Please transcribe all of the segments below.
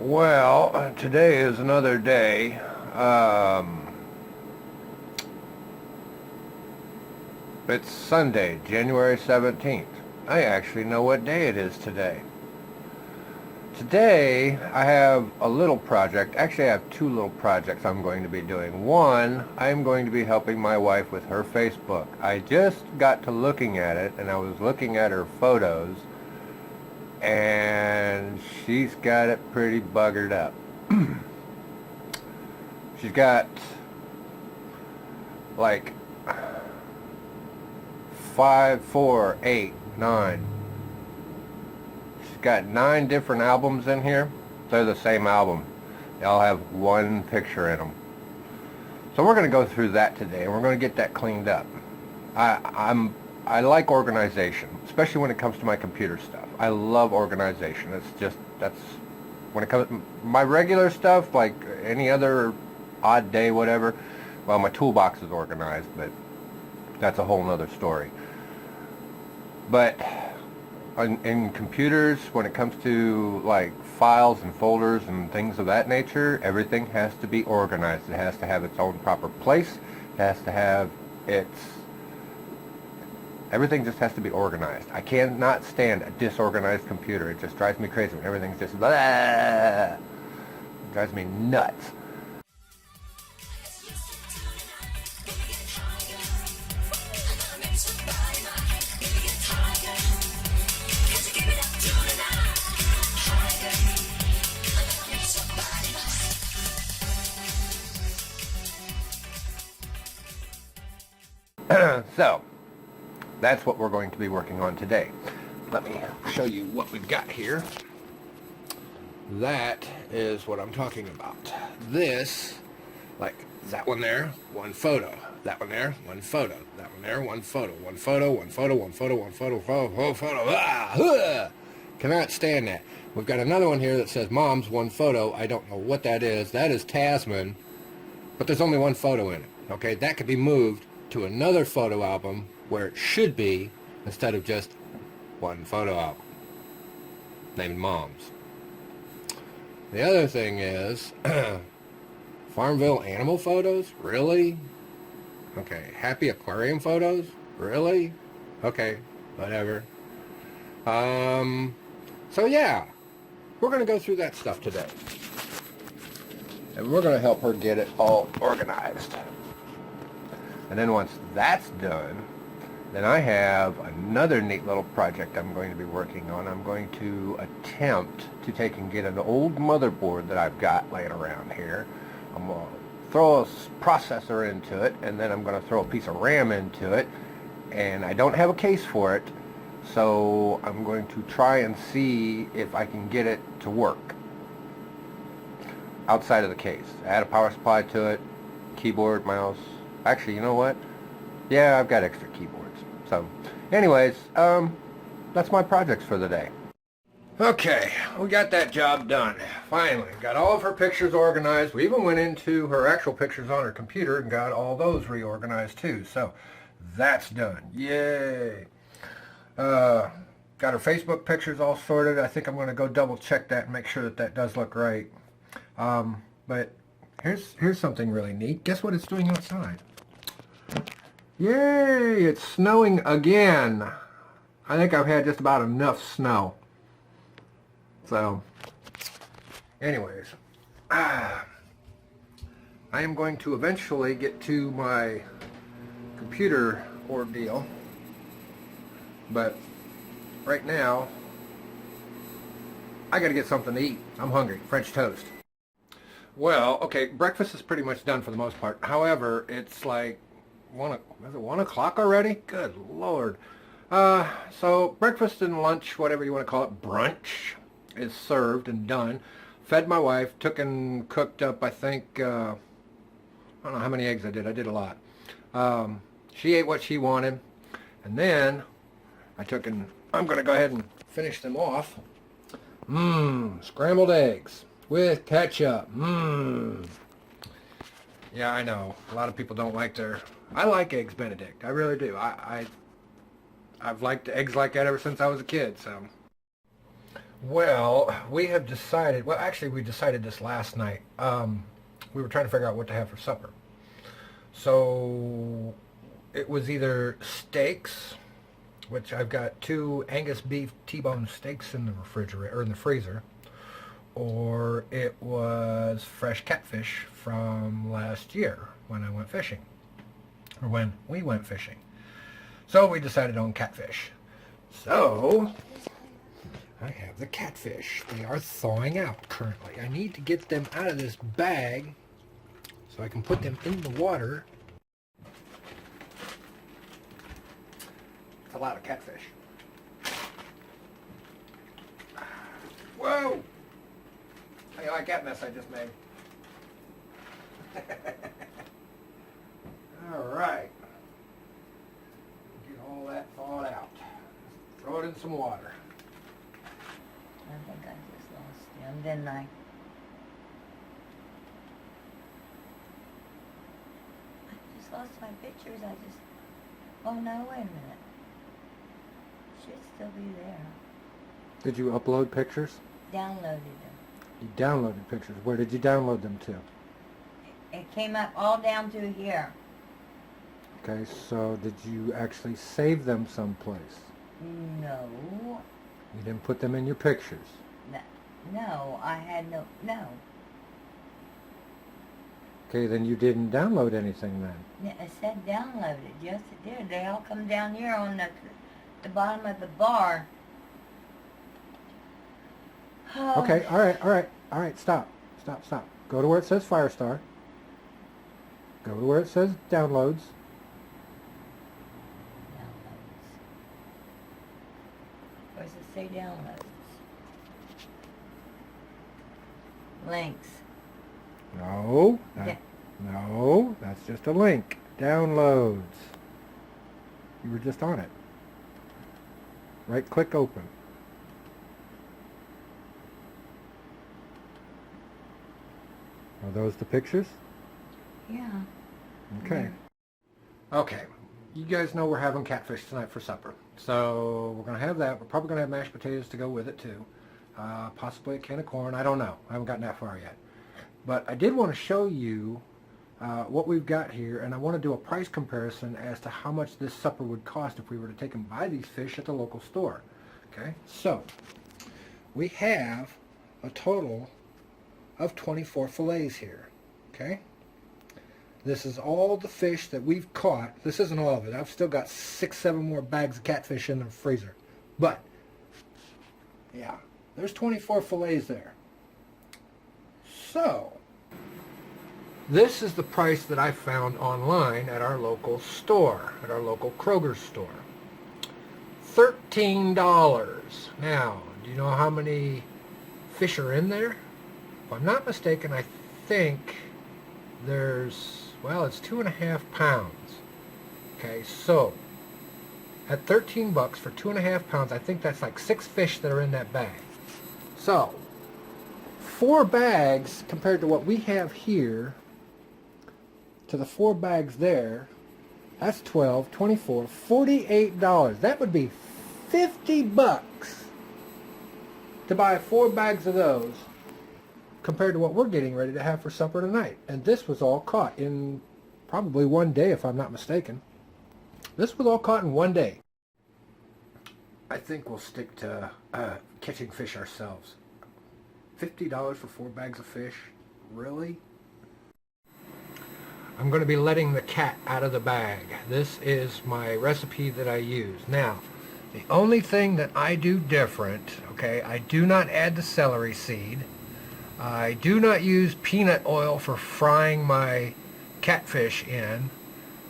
Well, today is another day. It's Sunday, January 17th. I actually know what day it is today. Today, I have a little project. Actually, I have two little projects I'm going to be doing. One, I'm going to be helping my wife with her Facebook. I just got to looking at it, and I was looking at her photos, and she's got it pretty buggered up. She's got like 5, 4, 8, 9. She's got 9 different albums in here. They're the same album. They all have one picture in them. So we're going to go through that today, and we're going to get that cleaned up. I like organization, especially when it comes to my computer stuff. I love organization. That's when it comes to my regular stuff, like any other odd day, whatever. Well, my toolbox is organized, but that's a whole nother story. But in computers, when it comes to like files and folders and things of that nature, everything has to be organized. It has to have its own proper place. It has to have everything just has to be organized. I cannot stand a disorganized computer. It just drives me crazy when everything's just blah. It drives me nuts. So, that's what we're going to be working on today. Let me show you what we've got here. That is what I'm talking about. This, like that one there, one photo. That one there, one photo. That one there, one photo. One photo, one photo, one photo, one photo, photo. Cannot stand that. We've got another one here that says Mom's one photo. I don't know what that is. That is Tasman, but there's only one photo in it. Okay, that could be moved to another photo album where it should be instead of just one photo album named Mom's. The other thing is Farmville animal photos? Really? Okay. Happy aquarium photos? Really? Okay. Whatever. So yeah, we're going to go through that stuff today. And we're going to help her get it all organized. And then once that's done, then I have another neat little project I'm going to be working on. I'm going to attempt to take and get an old motherboard that I've got laying around here. I'm going to throw a processor into it, and then I'm going to throw a piece of RAM into it. And I don't have a case for it, so I'm going to try and see if I can get it to work outside of the case. Add a power supply to it, keyboard, mouse. Actually, you know what? Yeah, I've got extra keyboards. So, anyways, that's my projects for the day. Okay, we got that job done. Finally, got all of her pictures organized. We even went into her actual pictures on her computer and got all those reorganized too. So, that's done. Yay! Got her Facebook pictures all sorted. I think I'm going to go double check that and make sure that that does look right. But here's something really neat. Guess what it's doing outside? Yay! It's snowing again. I think I've had just about enough snow. So, anyways, I am going to eventually get to my computer ordeal. But right now, I gotta get something to eat. I'm hungry. French toast. Well, okay, breakfast is pretty much done for the most part. However, it's like is it 1 o'clock already? Good Lord. So breakfast and lunch, whatever you want to call it, brunch, is served and done. Fed my wife, took and cooked up, I think, I don't know how many eggs I did. I did a lot. She ate what she wanted. And then I took and I'm going to go ahead and finish them off. Scrambled eggs with ketchup. Yeah, I know. A lot of people don't like their... I like Eggs Benedict. I really do. I've liked eggs like that ever since I was a kid, so... Well, we have decided, well, actually, we decided this last night. We were trying to figure out what to have for supper. So it was either steaks, which I've got 2 Angus beef T-bone steaks in the refrigerator, or in the freezer, or it was fresh catfish from last year when I went fishing, or when we went fishing. So we decided on catfish. So I have the catfish. They are thawing out currently. I need to get them out of this bag so I can put them in the water. It's a lot of catfish. Whoa! How you like that mess I just made? All right. Get all that thawed out. Throw it in some water. I think I just lost them, didn't I? I just lost my pictures. Oh no, wait a minute. Should still be there. Did you upload pictures? Downloaded them. You downloaded pictures. Where did you download them to? It came up all down to here. Okay, so did you actually save them someplace? No. You didn't put them in your pictures. No, I had no. Okay, then you didn't download anything then. It said downloaded. Yes, it did. They all come down here on the bottom of the bar. Okay, all right, stop. Go to where it says Firestar. Go to where it says Downloads. Downloads. Where does it say downloads? Links. No, Yeah. no, that's just a link. Downloads. You were just on it. Right click open. Are those the pictures? Yeah. Okay. Okay. You guys know we're having catfish tonight for supper. So we're going to have that. We're probably going to have mashed potatoes to go with it too. Possibly a can of corn. I don't know. I haven't gotten that far yet. But I did want to show you what we've got here, and I want to do a price comparison as to how much this supper would cost if we were to take and buy these fish at the local store. Okay, so we have a total of 24 fillets here. Okay, this is all the fish that we've caught. This isn't all of it. I've still got 6-7 more bags of catfish in the freezer. But yeah, there's 24 fillets there. So this is the price that I found online at our local store, at our local Kroger store. $13. Now, do you know how many fish are in there? If I'm not mistaken, I think there's, well, it's 2.5 pounds. Okay, so at 13 bucks for 2.5 pounds, I think that's like 6 fish that are in that bag. So 4 bags compared to what we have here to the 4 bags there, that's 12, 24, $48. That would be 50 bucks to buy 4 bags of those compared to what we're getting ready to have for supper tonight. And this was all caught in probably one day, if I'm not mistaken. This was all caught in one day. I think we'll stick to catching fish ourselves. $50 for 4 bags of fish? Really? I'm going to be letting the cat out of the bag. This is my recipe that I use. Now, the only thing that I do different, okay, I do not add the celery seed. I do not use peanut oil for frying my catfish in.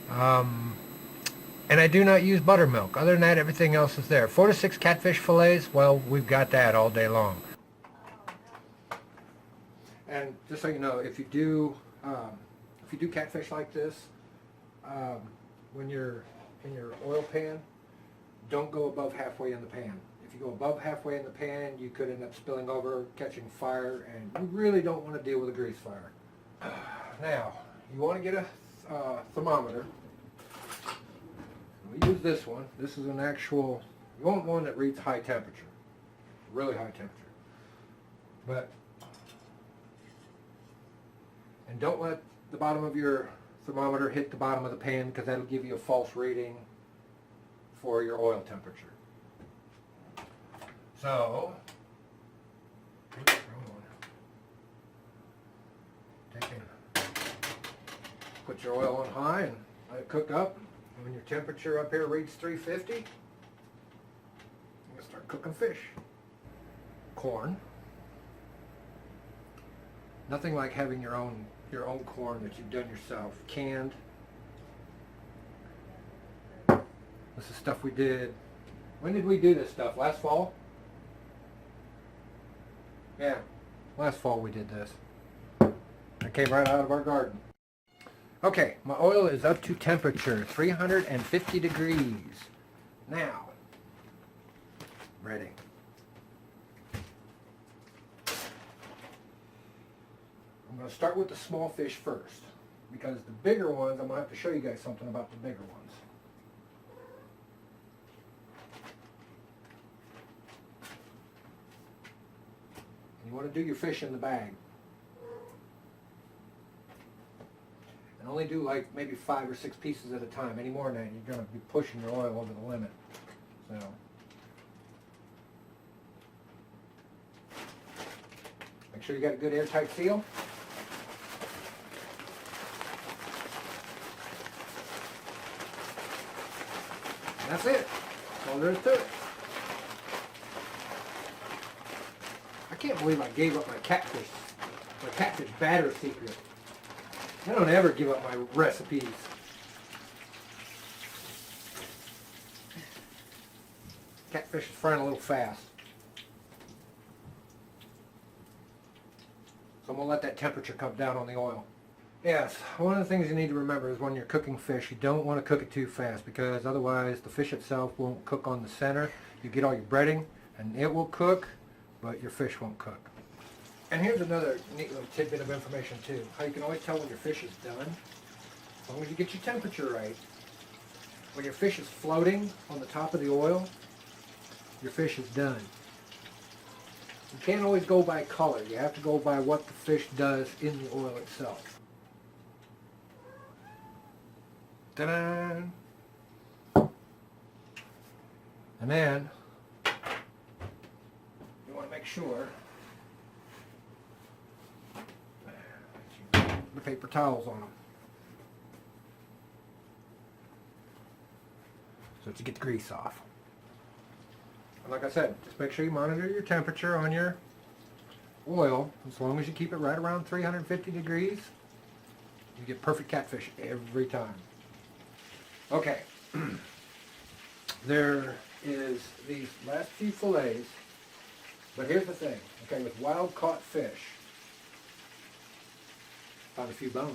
And I do not use buttermilk. Other than that, everything else is there. 4 to 6 catfish fillets, well, we've got that all day long. And just so you know, if you do catfish like this, when you're in your oil pan, don't go above halfway in the pan. If you go above halfway in the pan, you could end up spilling over, catching fire, and you really don't want to deal with a grease fire. Now, you want to get a thermometer. We use this one. This is an actual, you want one that reads high temperature. really high temperature. And don't let the bottom of your thermometer hit the bottom of the pan, because that'll give you a false reading for your oil temperature. So, oops, wrong one. Put your oil on high and let it cook up. And when your temperature up here reads 350, you're gonna start cooking fish. Corn. Nothing like having your own corn that you've done yourself, canned. This is stuff we did. When did we do this stuff? Last fall? Yeah, last fall we did this. It came right out of our garden. Okay, my oil is up to temperature, 350 degrees. Now, ready. I'm going to start with the small fish first, because the bigger ones, I'm going to have to show you guys something about the bigger ones. You want to do your fish in the bag. And only do like maybe 5 or 6 pieces at a time. Any more than that, you're going to be pushing your oil over the limit. So, make sure you got a good airtight seal. And that's it. That's all there is to it. I can't believe I gave up my catfish batter secret. I don't ever give up my recipes. Catfish is frying a little fast. So I'm going to let that temperature come down on the oil. Yes, one of the things you need to remember is when you're cooking fish, you don't want to cook it too fast, because otherwise the fish itself won't cook on the center. You get all your breading and it will cook, but your fish won't cook. And here's another neat little tidbit of information too. How you can always tell when your fish is done, as long as you get your temperature right. When your fish is floating on the top of the oil, your fish is done. You can't always go by color. You have to go by what the fish does in the oil itself. Ta-da! And then, you want to make sure the paper towels on them, so that you get the grease off. And like I said, just make sure you monitor your temperature on your oil. As long as you keep it right around 350 degrees, you get perfect catfish every time. Okay, there is these last few fillets, but here's the thing. Okay, with wild caught fish, found a few bones.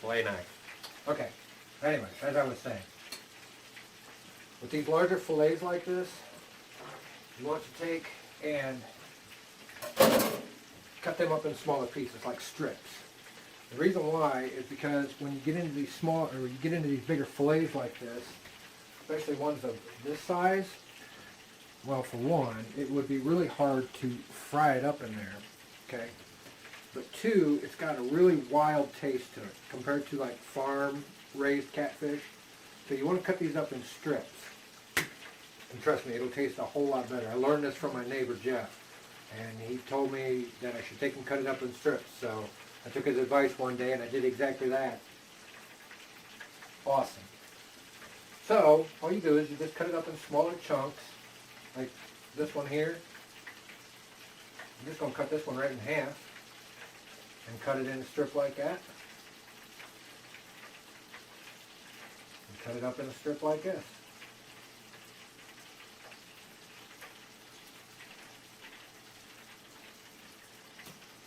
Fillet knife. Okay, anyway, as I was saying, with these larger fillets like this, you want to take and cut them up in smaller pieces, like strips. The reason why is because when you get into these small, or you get into these bigger fillets like this, especially ones of this size, well, for one, it would be really hard to fry it up in there, okay? But two, it's got a really wild taste to it compared to like farm-raised catfish. So you want to cut these up in strips. And trust me, it'll taste a whole lot better. I learned this from my neighbor Jeff, and he told me that I should take and cut it up in strips. So I took his advice one day and I did exactly that. Awesome. So all you do is you just cut it up in smaller chunks, like this one here. I'm just going to cut this one right in half and cut it in a strip like that. And cut it up in a strip like this.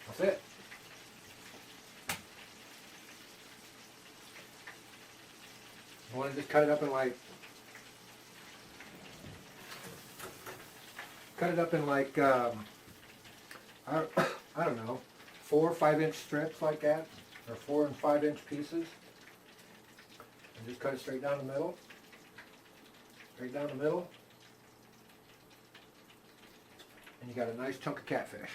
That's it. You want to just cut it up in like, I don't know, 4 or 5 inch strips like that. or 4 and 5 inch pieces. And just cut it straight down the middle. Straight down the middle. And you got a nice chunk of catfish.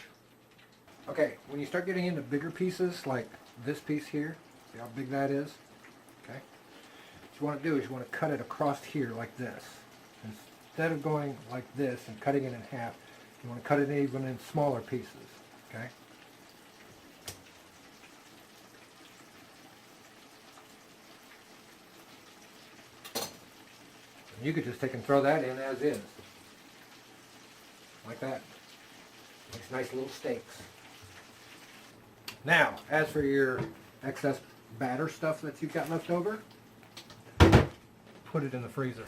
Okay, when you start getting into bigger pieces, like this piece here, see how big that is? Okay. What you want to do is you want to cut it across here like this. Instead of going like this and cutting it in half, you want to cut it even in smaller pieces. Okay. And you could just take and throw that in as is. Like that. Makes nice little steaks. Now, as for your excess batter stuff that you've got left over, put it in the freezer.